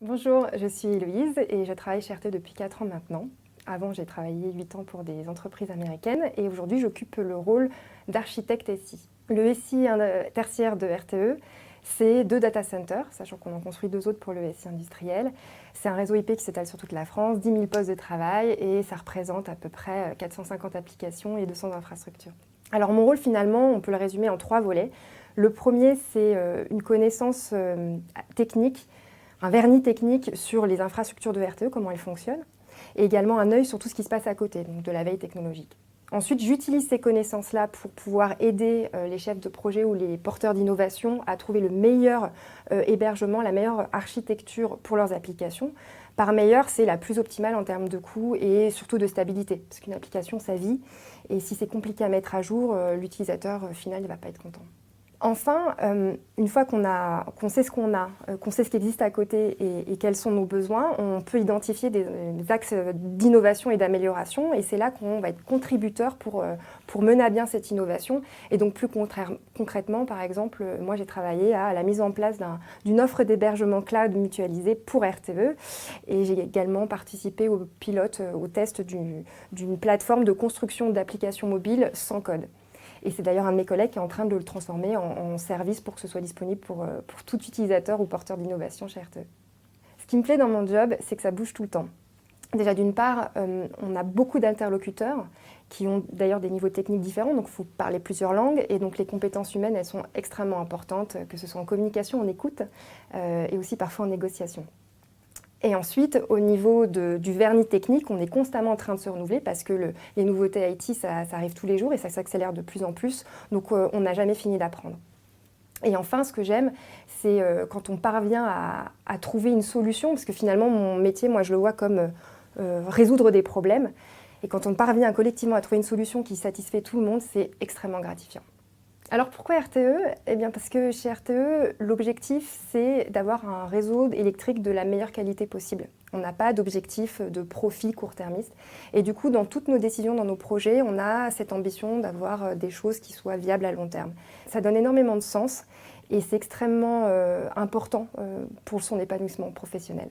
Bonjour, je suis Héloïse et je travaille chez RTE depuis 4 ans maintenant. Avant, j'ai travaillé 8 ans pour des entreprises américaines et aujourd'hui, j'occupe le rôle d'architecte SI. Le SI tertiaire de RTE, c'est 2 data centers, sachant qu'on en construit 2 autres pour le SI industriel. C'est un réseau IP qui s'étale sur toute la France, 10 000 postes de travail et ça représente à peu près 450 applications et 200 infrastructures. Alors mon rôle finalement, on peut le résumer en 3 volets. Le premier, c'est une connaissance technique, un vernis technique sur les infrastructures de RTE, comment elles fonctionnent, et également un œil sur tout ce qui se passe à côté, donc de la veille technologique. Ensuite, j'utilise ces connaissances-là pour pouvoir aider les chefs de projet ou les porteurs d'innovation à trouver le meilleur hébergement, la meilleure architecture pour leurs applications. Par meilleur, c'est la plus optimale en termes de coût et surtout de stabilité, parce qu'une application, ça vit, et si c'est compliqué à mettre à jour, l'utilisateur final ne va pas être content. Enfin, une fois qu'on sait ce qu'on a, qu'on sait ce qui existe à côté et quels sont nos besoins, on peut identifier des axes d'innovation et d'amélioration. Et c'est là qu'on va être contributeur pour mener à bien cette innovation. Et donc plus concrètement, par exemple, moi j'ai travaillé à la mise en place d'une offre d'hébergement cloud mutualisée pour RTE. Et j'ai également participé au pilote, au test d'une plateforme de construction d'applications mobiles sans code. Et c'est d'ailleurs un de mes collègues qui est en train de le transformer en service pour que ce soit disponible pour tout utilisateur ou porteur d'innovation chez RTE. Ce qui me plaît dans mon job, c'est que ça bouge tout le temps. Déjà d'une part, on a beaucoup d'interlocuteurs qui ont d'ailleurs des niveaux techniques différents, donc il faut parler plusieurs langues, et donc les compétences humaines, elles sont extrêmement importantes, que ce soit en communication, en écoute, et aussi parfois en négociation. Et ensuite, au niveau du vernis technique, on est constamment en train de se renouveler parce que les nouveautés IT, ça arrive tous les jours et ça s'accélère de plus en plus. Donc, on n'a jamais fini d'apprendre. Et enfin, ce que j'aime, c'est quand on parvient à trouver une solution, parce que finalement, mon métier, moi, je le vois comme résoudre des problèmes. Et quand on parvient collectivement à trouver une solution qui satisfait tout le monde, c'est extrêmement gratifiant. Alors pourquoi RTE? Eh bien parce que chez RTE, l'objectif c'est d'avoir un réseau électrique de la meilleure qualité possible. On n'a pas d'objectif de profit court-termiste. Et du coup, dans toutes nos décisions, dans nos projets, on a cette ambition d'avoir des choses qui soient viables à long terme. Ça donne énormément de sens et c'est extrêmement important pour son épanouissement professionnel.